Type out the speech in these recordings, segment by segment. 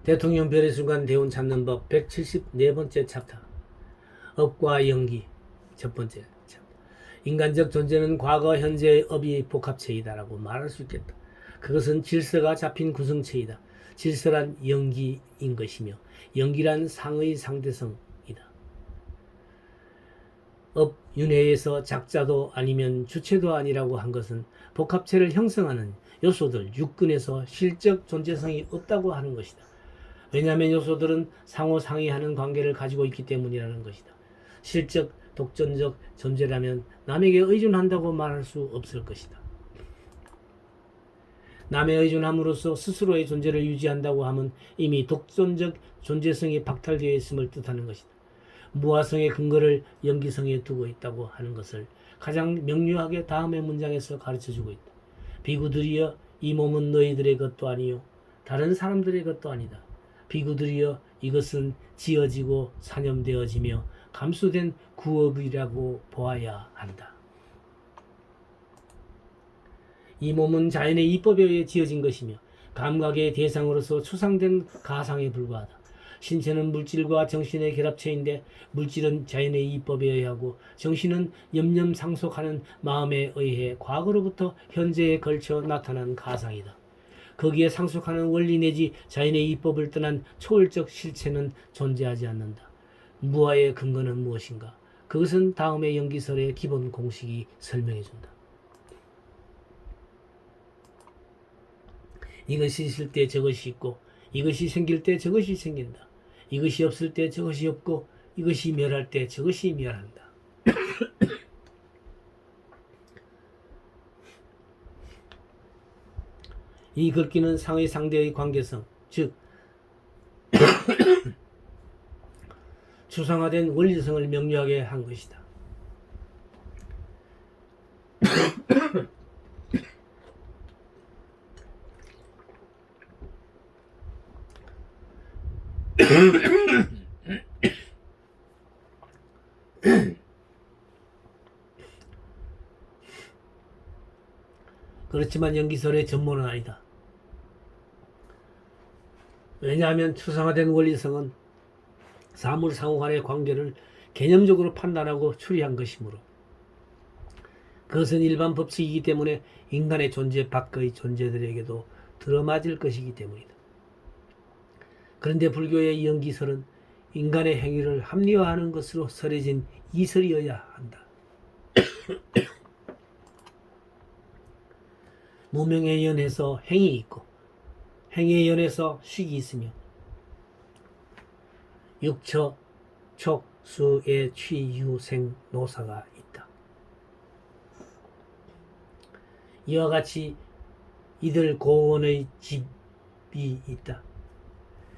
대통령 별의 순간 대운 찾는 법 174번째 챕터. 업과 연기. 첫 번째 챕터. 인간적 존재는 과거, 현재의 업이 복합체이다라고 말할 수 있겠다. 그것은 질서가 잡힌 구성체이다. 질서란 연기인 것이며 연기란 상의 상대성이다. 업 윤회에서 작자도 아니면 주체도 아니라고 한 것은 복합체를 형성하는 요소들 육근에서 실적 존재성이 없다고 하는 것이다. 왜냐하면 요소들은 상호 상의하는 관계를 가지고 있기 때문이라는 것이다. 실적 독전적 존재라면 남에게 의존한다고 말할 수 없을 것이다. 남에 의존함으로써 스스로의 존재를 유지한다고 하면 이미 독존적 존재성이 박탈되어 있음을 뜻하는 것이다. 무화성의 근거를 연기성에 두고 있다고 하는 것을 가장 명료하게 다음의 문장에서 가르쳐주고 있다. 비구들이여 이 몸은 너희들의 것도 아니요 다른 사람들의 것도 아니다. 비구들이여 이것은 지어지고 사념되어지며 감수된 구업이라고 보아야 한다. 이 몸은 자연의 이법에 의해 지어진 것이며 감각의 대상으로서 추상된 가상에 불과하다. 신체는 물질과 정신의 결합체인데 물질은 자연의 이법에 의하고 정신은 염념상속하는 마음에 의해 과거로부터 현재에 걸쳐 나타난 가상이다. 거기에 상속하는 원리 내지 자연의 이법을 떠난 초월적 실체는 존재하지 않는다. 무아의 근거는 무엇인가? 그것은 다음의 연기설의 기본 공식이 설명해준다. 이것이 있을 때 저것이 있고 이것이 생길 때 저것이 생긴다. 이것이 없을 때 저것이 없고 이것이 멸할 때 저것이 멸한다. 이 글귀는 상의 상대의 관계성, 즉 추상화된 원리성을 명료하게 한 것이다. 그렇지만 연기설의 전문은 아니다. 왜냐하면 추상화된 원리성은 사물 상호 간의 관계를 개념적으로 판단하고 추리한 것이므로 그것은 일반 법칙이기 때문에 인간의 존재 밖의 존재들에게도 들어맞을 것이기 때문이다. 그런데 불교의 연기설은 인간의 행위를 합리화하는 것으로 설해진 이설이어야 한다. 무명의 연에서 행이 있고 행의 연에서 식이 있으며 육처, 촉, 수의 취, 유, 생, 노사가 있다. 이와 같이 이들 고원의 집이 있다.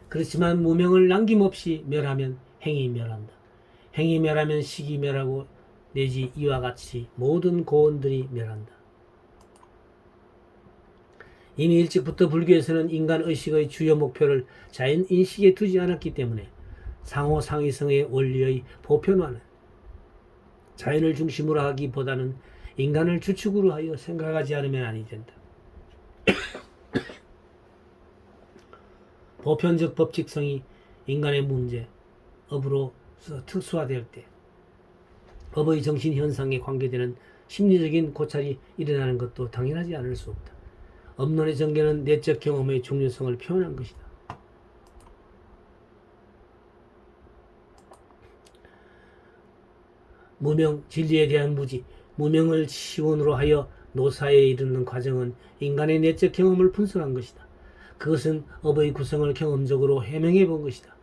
그렇지만 무명을 남김없이 멸하면 행이 멸한다. 행이 멸하면 식이 멸하고 내지 이와 같이 모든 고원들이 멸한다. 이미 일찍부터 불교에서는 인간 의식의 주요 목표를 자연 인식에 두지 않았기 때문에 상호 상의성의 원리의 보편화는 자연을 중심으로 하기보다는 인간을 주축으로 하여 생각하지 않으면 아니 된다. 보편적 법칙성이 인간의 문제, 업으로 특수화될 때 업의 정신 현상에 관계되는 심리적인 고찰이 일어나는 것도 당연하지 않을 수 없다. 업론의 전개는 내적 경험의 중요성을 표현한 것이다. 무명, 진리에 대한 무지, 무명을 시원으로 하여 노사에 이르는 과정은 인간의 내적 경험을 분석한 것이다. 그것은 업의 구성을 경험적으로 해명해 본 것이다.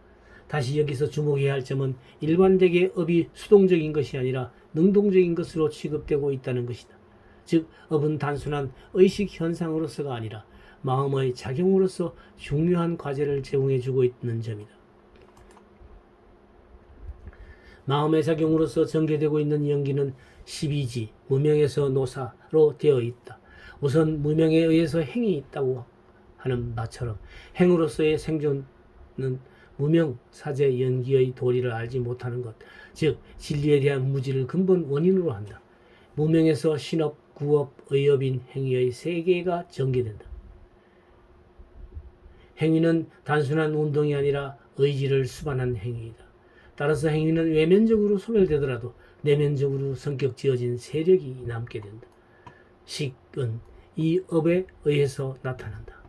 다시 여기서 주목해야 할 점은 일관되게 업이 수동적인 것이 아니라 능동적인 것으로 취급되고 있다는 것이다. 즉 업은 단순한 의식 현상으로서가 아니라 마음의 작용으로서 중요한 과제를 제공해주고 있는 점이다. 마음의 작용으로서 전개되고 있는 연기는 12지, 무명에서 노사로 되어 있다. 우선 무명에 의해서 행이 있다고 하는 바처럼 행으로서의 생존은 무명, 사제, 연기의 도리를 알지 못하는 것, 즉 진리에 대한 무지를 근본 원인으로 한다. 무명에서 신업, 구업, 의업인 행위의 세 개가 전개된다. 행위는 단순한 운동이 아니라 의지를 수반한 행위이다. 따라서 행위는 외면적으로 소멸되더라도 내면적으로 성격 지어진 세력이 남게 된다. 식은 이 업에 의해서 나타난다.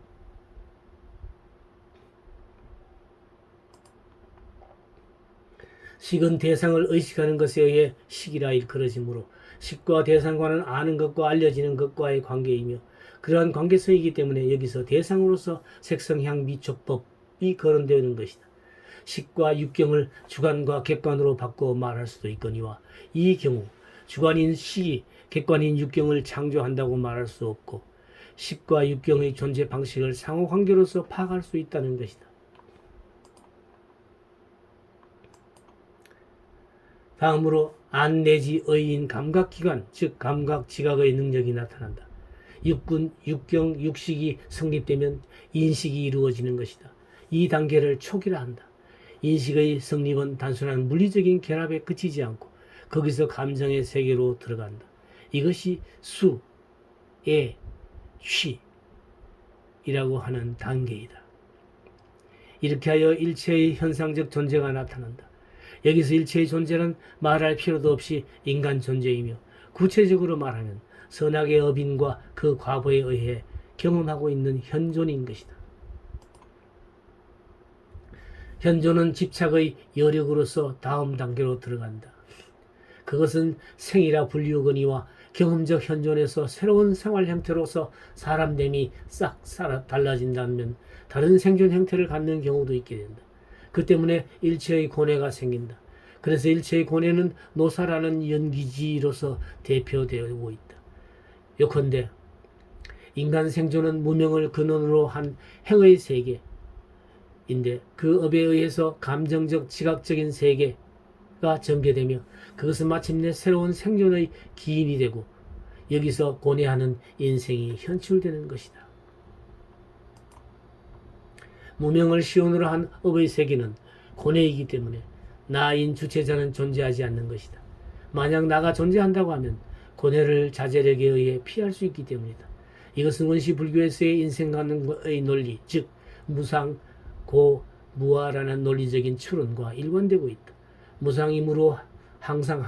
식은 대상을 의식하는 것에 의해 식이라 일컬어지므로 식과 대상과는 아는 것과 알려지는 것과의 관계이며 그러한 관계성이기 때문에 여기서 대상으로서 색성향 미촉법이 거론되는 것이다. 식과 육경을 주관과 객관으로 바꿔 말할 수도 있거니와 이 경우 주관인 식이 객관인 육경을 창조한다고 말할 수 없고 식과 육경의 존재 방식을 상호관계로서 파악할 수 있다는 것이다. 다음으로 안 내지 의인 감각기관 즉 감각지각의 능력이 나타난다. 육군, 육경, 육식이 성립되면 인식이 이루어지는 것이다. 이 단계를 촉이라 한다. 인식의 성립은 단순한 물리적인 결합에 그치지 않고 거기서 감정의 세계로 들어간다. 이것이 수, 에, 쉬이라고 하는 단계이다. 이렇게 하여 일체의 현상적 존재가 나타난다. 여기서 일체의 존재는 말할 필요도 없이 인간 존재이며 구체적으로 말하면 선악의 업인과 그 과보에 의해 경험하고 있는 현존인 것이다. 현존은 집착의 여력으로서 다음 단계로 들어간다. 그것은 생이라 불리우거니와 경험적 현존에서 새로운 생활 형태로서 사람됨이 싹 달라진다면 다른 생존 형태를 갖는 경우도 있게 된다. 그 때문에 일체의 고뇌가 생긴다. 그래서 일체의 고뇌는 노사라는 연기지로서 대표되고 있다. 요컨대 인간 생존은 무명을 근원으로 한 행의 세계인데 그 업에 의해서 감정적 지각적인 세계가 전개되며 그것은 마침내 새로운 생존의 기인이 되고 여기서 고뇌하는 인생이 현출되는 것이다. 무명을 시온으로 한 업의 세계는 고뇌이기 때문에 나인 주체자는 존재하지 않는 것이다. 만약 나가 존재한다고 하면 고뇌를 자제력에 의해 피할 수 있기 때문이다. 이것은 원시 불교에서의 인생관의 논리, 즉 무상, 고, 무아라는 논리적인 추론과 일관되고 있다. 무상임으로 항상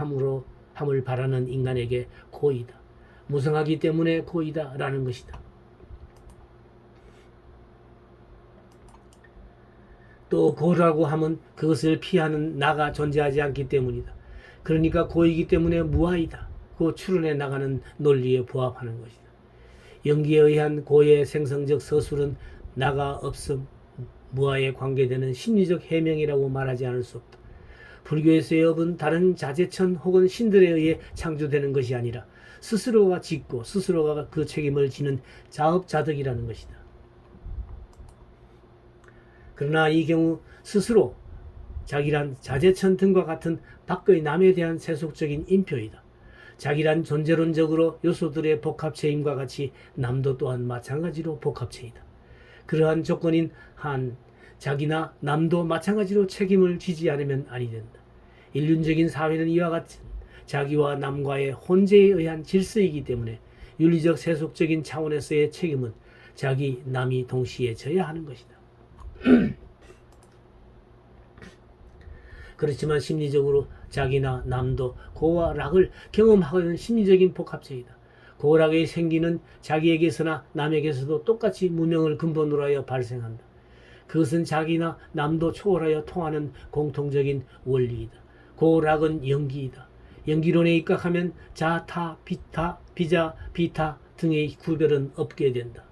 함을 바라는 인간에게 고이다. 무상하기 때문에 고이다 라는 것이다. 또 고라고 함은 그것을 피하는 나가 존재하지 않기 때문이다. 그러니까 고이기 때문에 무아이다. 그 추론해 나가는 논리에 부합하는 것이다. 연기에 의한 고의 생성적 서술은 나가 없음, 무아에 관계되는 심리적 해명이라고 말하지 않을 수 없다. 불교에서의 업은 다른 자제천 혹은 신들에 의해 창조되는 것이 아니라 스스로가 짓고 스스로가 그 책임을 지는 자업자득이라는 것이다. 그러나 이 경우 스스로 자기란 자제천 등과 같은 밖의 남에 대한 세속적인 인표이다. 자기란 존재론적으로 요소들의 복합체임과 같이 남도 또한 마찬가지로 복합체이다. 그러한 조건인 한 자기나 남도 마찬가지로 책임을 지지 않으면 아니 된다. 인륜적인 사회는 이와 같은 자기와 남과의 혼재에 의한 질서이기 때문에 윤리적 세속적인 차원에서의 책임은 자기, 남이 동시에 져야 하는 것이다. 그렇지만 심리적으로 자기나 남도 고와 락을 경험하는 심리적인 복합체이다. 고락의 생기는 자기에게서나 남에게서도 똑같이 무명을 근본으로 하여 발생한다. 그것은 자기나 남도 초월하여 통하는 공통적인 원리이다. 고락은 연기이다. 연기론에 입각하면 자, 타, 비타, 비자, 비타 등의 구별은 없게 된다.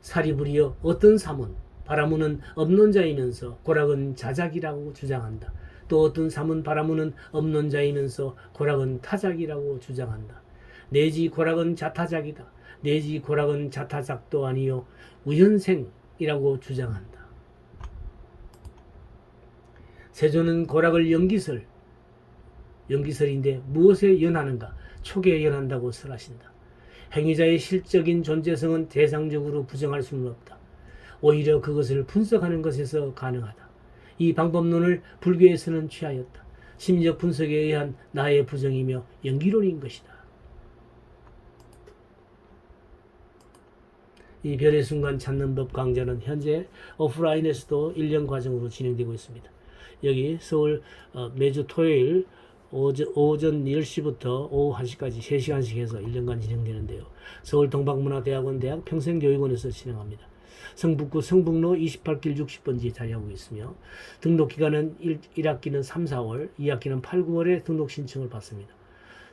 사리부리여 어떤 사문, 바라무는 업론자이면서 고락은 자작이라고 주장한다. 또 어떤 사문 바라무는 업론자이면서 고락은 타작이라고 주장한다. 내지 고락은 자타작이다. 내지 고락은 자타작도 아니요 우연생이라고 주장한다. 세조는 고락을 연기설인데 무엇에 연하는가? 촉에 연한다고 설하신다. 행위자의 실적인 존재성은 대상적으로 부정할 수는 없다. 오히려 그것을 분석하는 것에서 가능하다. 이 방법론을 불교에서는 취하였다. 심리적 분석에 의한 나의 부정이며 연기론인 것이다. 이 별의 순간 찾는 법 강좌는 현재 오프라인에서도 1년 과정으로 진행되고 있습니다. 여기 서울 매주 토요일 오전 10시부터 오후 1시까지 3시간씩 해서 1년간 진행되는데요. 서울 동방문화대학원 대학 평생교육원에서 진행합니다. 성북구 성북로 28길 60번지에 자리하고 있으며 등록 기간은 1학기는 3, 4월, 2학기는 8, 9월에 등록 신청을 받습니다.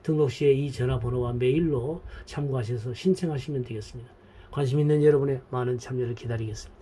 등록 시에 이 전화번호와 메일로 참고하셔서 신청하시면 되겠습니다. 관심 있는 여러분의 많은 참여를 기다리겠습니다.